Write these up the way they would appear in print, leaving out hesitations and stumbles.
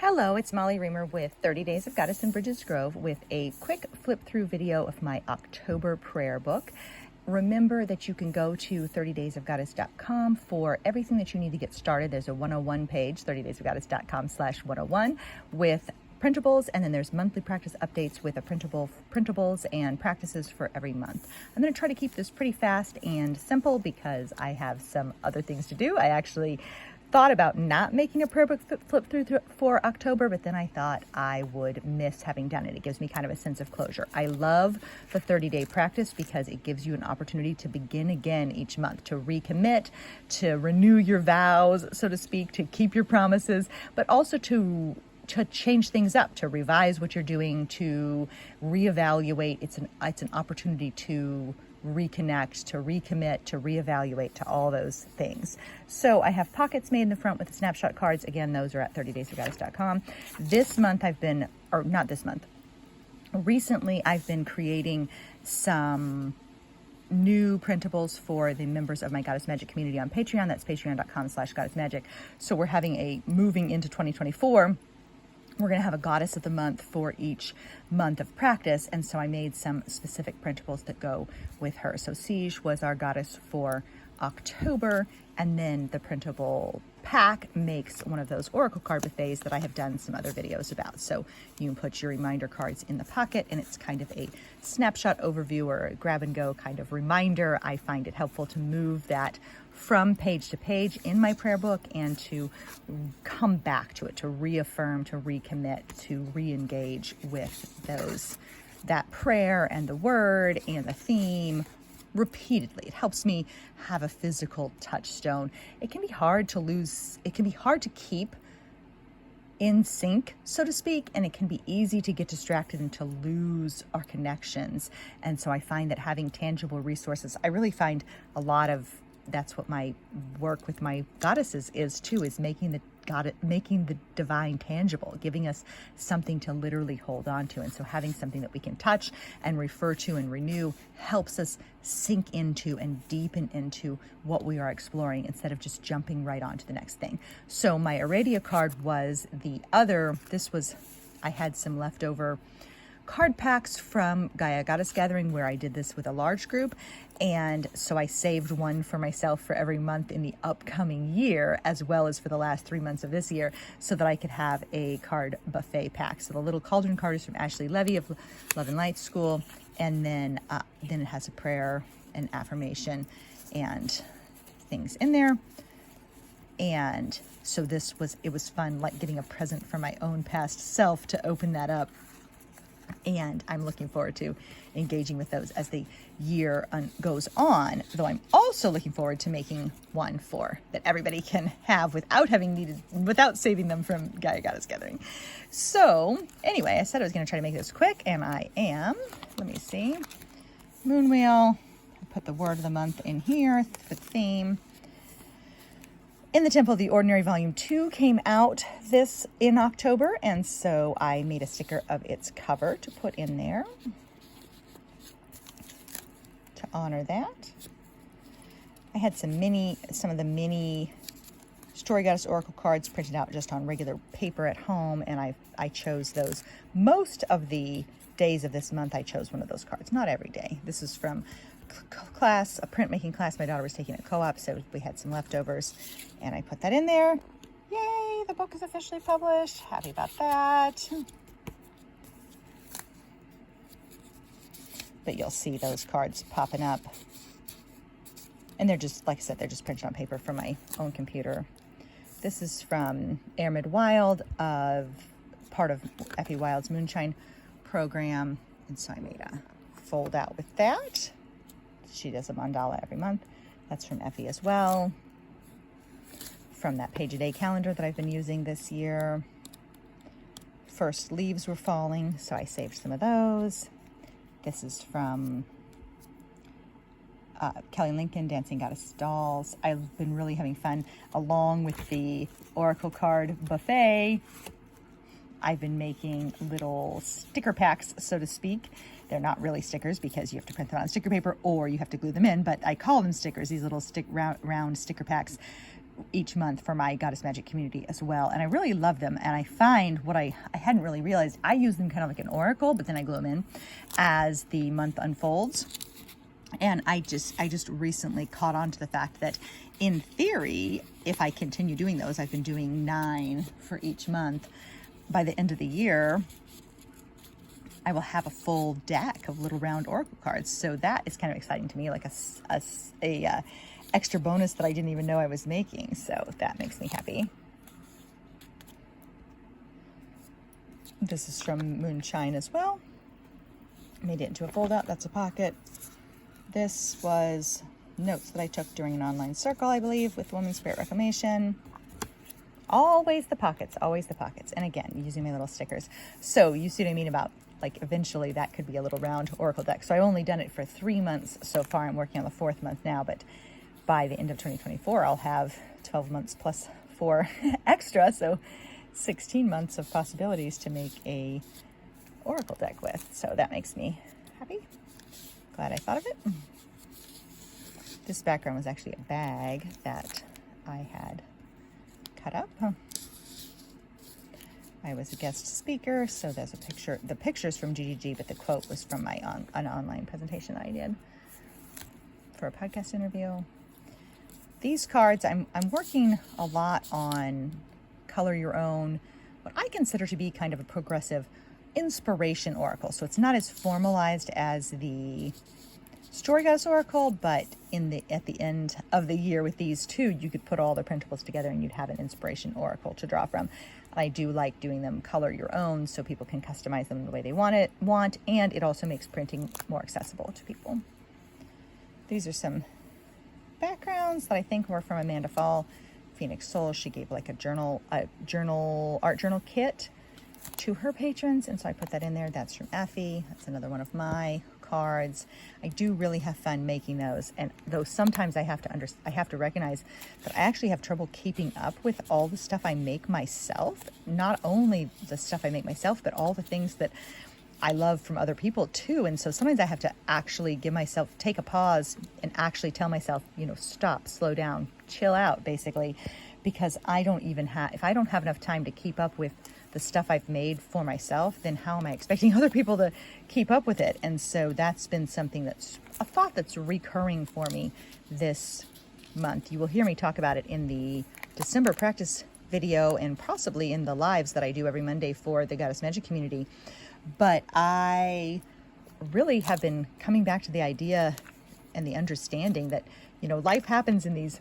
Hello, it's Molly Reamer with 30 Days of Goddess in Bridges Grove with a quick flip-through video of my October prayer book. Remember that you can go to 30daysofgoddess.com for everything that you need to get started. There's a 101 page, 30daysofgoddess.com/101 with printables, and then there's monthly practice updates with printables and practices for every month. I'm going to try to keep this pretty fast and simple because I have some other things to do. I actually thought about not making a prayer book flip through for October, but then I thought I would miss having done it. It gives me kind of a sense of closure. I love the 30-day practice because it gives you an opportunity to begin again each month, to recommit, to renew your vows, so to speak, to keep your promises, but also to change things up, to revise what you're doing, to reevaluate. It's an opportunity to reconnect, to recommit, to reevaluate, to all those things. So I have pockets made in the front with the snapshot cards. Again, those are at 30daysofgoddess.com. This month recently I've been creating some new printables for the members of my Goddess Magic community on Patreon. That's patreon.com/goddessmagic. So we're having moving into 2024, we're going to have a goddess of the month for each month of practice. And so I made some specific printables that go with her. So Siege was our goddess for October. And then the printable pack makes one of those oracle card buffets that I have done some other videos about. So you can put your reminder cards in the pocket, and it's kind of a snapshot overview or a grab and go kind of reminder. I find it helpful to move that from page to page in my prayer book and to come back to it, to reaffirm, to recommit, to re-engage with that prayer and the word and the theme repeatedly. It helps me have a physical touchstone. It can be hard to keep in sync, so to speak, and it can be easy to get distracted and to lose our connections. And so I find that having tangible resources, I really find that's what my work with my goddesses is too, is making the divine tangible, giving us something to literally hold on to. And so having something that we can touch and refer to and renew helps us sink into and deepen into what we are exploring instead of just jumping right on to the next thing. So my Aradia card was I had some leftover card packs from Gaia Goddess Gathering where I did this with a large group, and so I saved one for myself for every month in the upcoming year as well as for the last 3 months of this year, so that I could have a card buffet pack. So the little cauldron card is from Ashley Levy of Love and Light School, and then it has a prayer and affirmation and things in there. And so it was fun, like getting a present from my own past self to open that up. And I'm looking forward to engaging with those as the year goes on, though I'm also looking forward to making one that everybody can have without saving them from Gaia Goddess Gathering. So anyway, I said I was going to try to make this quick, and I am. Let me see. Moon Wheel. Put the word of the month in here, the theme. In the Temple of the Ordinary Volume 2 came out in October, and so I made a sticker of its cover to put in there to honor that. I had some of the mini Story Goddess Oracle cards printed out just on regular paper at home, and I chose those. Most of the days of this month I chose one of those cards, not every day. This is from a printmaking class my daughter was taking at co-op, so we had some leftovers, and I put that in there. Yay, the book is officially published. Happy about that. But you'll see those cards popping up, and they're just, like I said, they're just printed on paper from my own computer. This is from Airmid Wild, part of Effie Wild's Moonshine program, and so I made a fold out with that. She does a mandala every month. That's from Effie as well. From that Page a Day calendar that I've been using this year. First leaves were falling, so I saved some of those. This is from Kelly Lincoln, Dancing Goddess Dolls. I've been really having fun. Along with the Oracle card buffet, I've been making little sticker packs, so to speak. They're not really stickers because you have to print them on sticker paper or you have to glue them in, but I call them stickers, these little round sticker packs each month for my Goddess Magic community as well. And I really love them. And I find what I hadn't really realized, I use them kind of like an oracle, but then I glue them in as the month unfolds. And I just recently caught on to the fact that in theory, if I continue doing those, I've been doing 9 for each month, by the end of the year, I will have a full deck of little round oracle cards. So that is kind of exciting to me, like a extra bonus that I didn't even know I was making. So that makes me happy. This is from Moonshine as well. Made it into a fold out. That's a pocket. This was notes that I took during an online circle, I believe, with Women's Spirit Reclamation. Always the pockets, always the pockets. And again, using my little stickers. So you see what I mean about, like, eventually that could be a little round oracle deck. So I've only done it for 3 months so far. I'm working on the 4th month now, but by the end of 2024, I'll have 12 months plus 4 extra. So 16 months of possibilities to make a oracle deck with. So that makes me happy. Glad I thought of it. This background was actually a bag that I had cut up. I was a guest speaker, so there's a picture. The picture's from GGG, but the quote was from my an online presentation that I did for a podcast interview. These cards, I'm working a lot on color your own, what I consider to be kind of a progressive inspiration oracle. So it's not as formalized as the Story Goddess Oracle, but at the end of the year with these two, you could put all the printables together and you'd have an inspiration oracle to draw from. I do like doing them color your own so people can customize them the way they want, and it also makes printing more accessible to people. These are some backgrounds that I think were from Amanda Fall, Phoenix Soul. She gave like art journal kit to her patrons, and so I put that in there. That's from Effie. That's another one of my cards. I do really have fun making those, and though sometimes I have to recognize that I actually have trouble keeping up with all the stuff I make myself. Not only the stuff I make myself, but all the things that I love from other people too. And so sometimes I have to actually take a pause and actually tell myself, stop, slow down, chill out, basically, because if I don't have enough time to keep up with the stuff I've made for myself, then how am I expecting other people to keep up with it? And so that's been something that's a thought that's recurring for me this month. You will hear me talk about it in the December practice video and possibly in the lives that I do every Monday for the Goddess Magic community. But I really have been coming back to the idea and the understanding that, life happens in these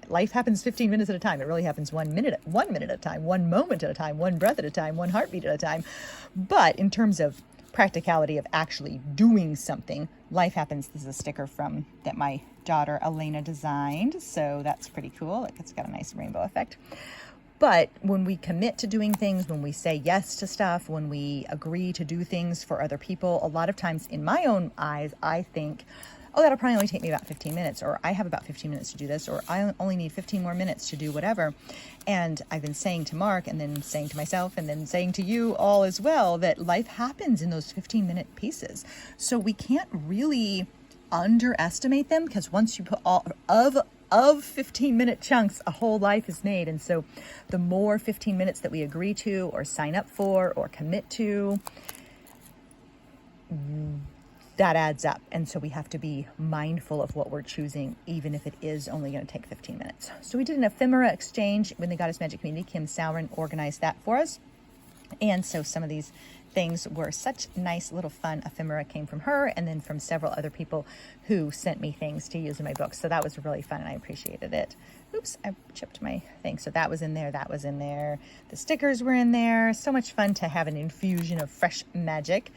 life happens 15 minutes at a time. It really happens 1 minute at a time, 1 moment at a time, 1 breath at a time, 1 heartbeat at a time. But in terms of practicality of actually doing something, life happens. This is a sticker that my daughter Elena designed. So that's pretty cool. It's got a nice rainbow effect. But when we commit to doing things, when we say yes to stuff, when we agree to do things for other people, a lot of times in my own eyes, I think, that'll probably only take me about 15 minutes, or I have about 15 minutes to do this, or I only need 15 more minutes to do whatever. And I've been saying to Mark, and then saying to myself, and then saying to you all as well, that life happens in those 15-minute pieces. So we can't really underestimate them, because once you put all of 15-minute chunks, a whole life is made. And so the more 15 minutes that we agree to or sign up for or commit to, that adds up. And so we have to be mindful of what we're choosing, even if it is only going to take 15 minutes. So we did an ephemera exchange with the Goddess Magic community. Kim Sauron organized that for us. And so some of these things were such nice little fun ephemera, came from her and then from several other people who sent me things to use in my books. So that was really fun and I appreciated it. Oops, I chipped my thing. So that was in there. That was in there. The stickers were in there. So much fun to have an infusion of fresh magic.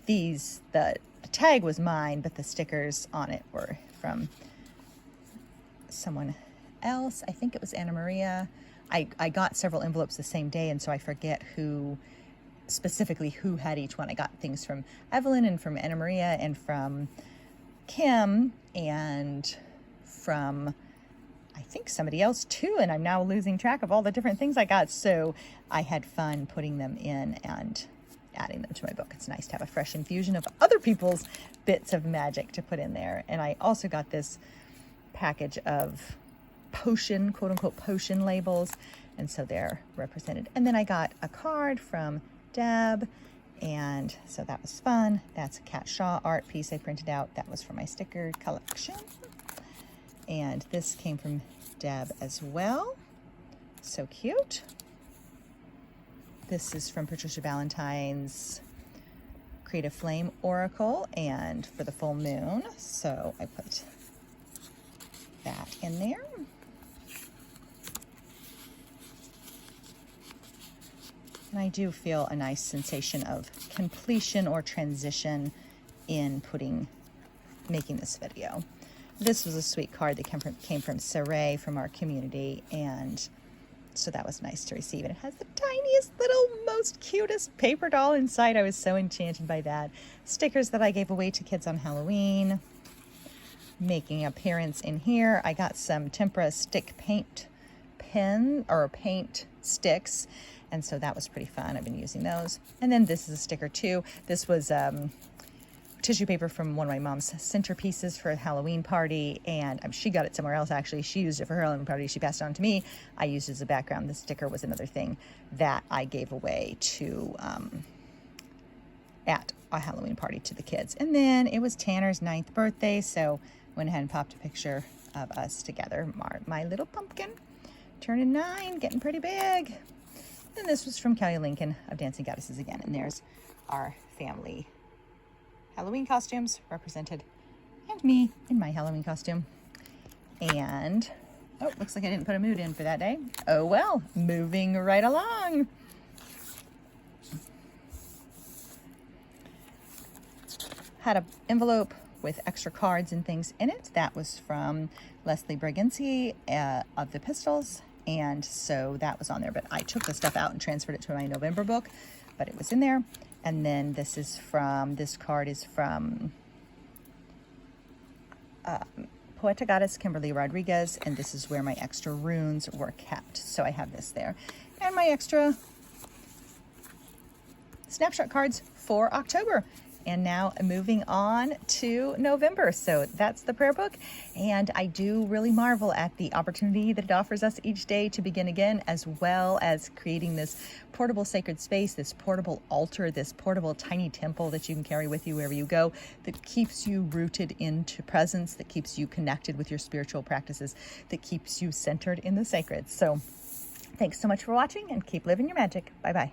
The tag was mine, but the stickers on it were from someone else. I think it was Anna Maria. I got several envelopes the same day, and so I forget who had each one. I got things from Evelyn and from Anna Maria and from Kim and from I think somebody else too, and I'm now losing track of all the different things I got. So I had fun putting them in and adding them to my book. It's nice to have a fresh infusion of other people's bits of magic to put in there. And I also got this package of potion, quote unquote, potion labels. And so they're represented. And then I got a card from Deb. And so that was fun. That's a Cat Shaw art piece I printed out. That was from my sticker collection. And this came from Deb as well. So cute. This is from Patricia Valentine's Creative Flame Oracle and for the full moon. So I put that in there. And I do feel a nice sensation of completion or transition in making this video. This was a sweet card that came from Saray from our community, and so that was nice to receive. And it has the tiniest little, most cutest paper doll inside. I was so enchanted by that. Stickers that I gave away to kids on Halloween. Making an appearance in here. I got some tempera stick paint sticks. And so that was pretty fun. I've been using those. And then this is a sticker too. This was tissue paper from one of my mom's centerpieces for a Halloween party. And she got it somewhere else, actually. She used it for her Halloween party. She passed it on to me. I used it as a background. The sticker was another thing that I gave away to at a Halloween party to the kids. And then it was Tanner's 9th birthday. So went ahead and popped a picture of us together. My little pumpkin turning 9, getting pretty big. And this was from Kelly Lincoln of Dancing Goddesses again. And there's our family Halloween costumes represented, and me in my Halloween costume. And, oh, looks like I didn't put a mood in for that day. Oh well, moving right along. Had an envelope with extra cards and things in it. That was from Leslie Braginski of the Pistols. And so that was on there, but I took the stuff out and transferred it to my November book, but it was in there. And then this card is from Poeta Goddess Kimberly Rodriguez, and this is where my extra runes were kept. So I have this there. And my extra snapshot cards for October. And now moving on to November. So that's the prayer book. And I do really marvel at the opportunity that it offers us each day to begin again, as well as creating this portable sacred space, this portable altar, this portable tiny temple that you can carry with you wherever you go, that keeps you rooted into presence, that keeps you connected with your spiritual practices, that keeps you centered in the sacred. So thanks so much for watching, and keep living your magic. Bye-bye.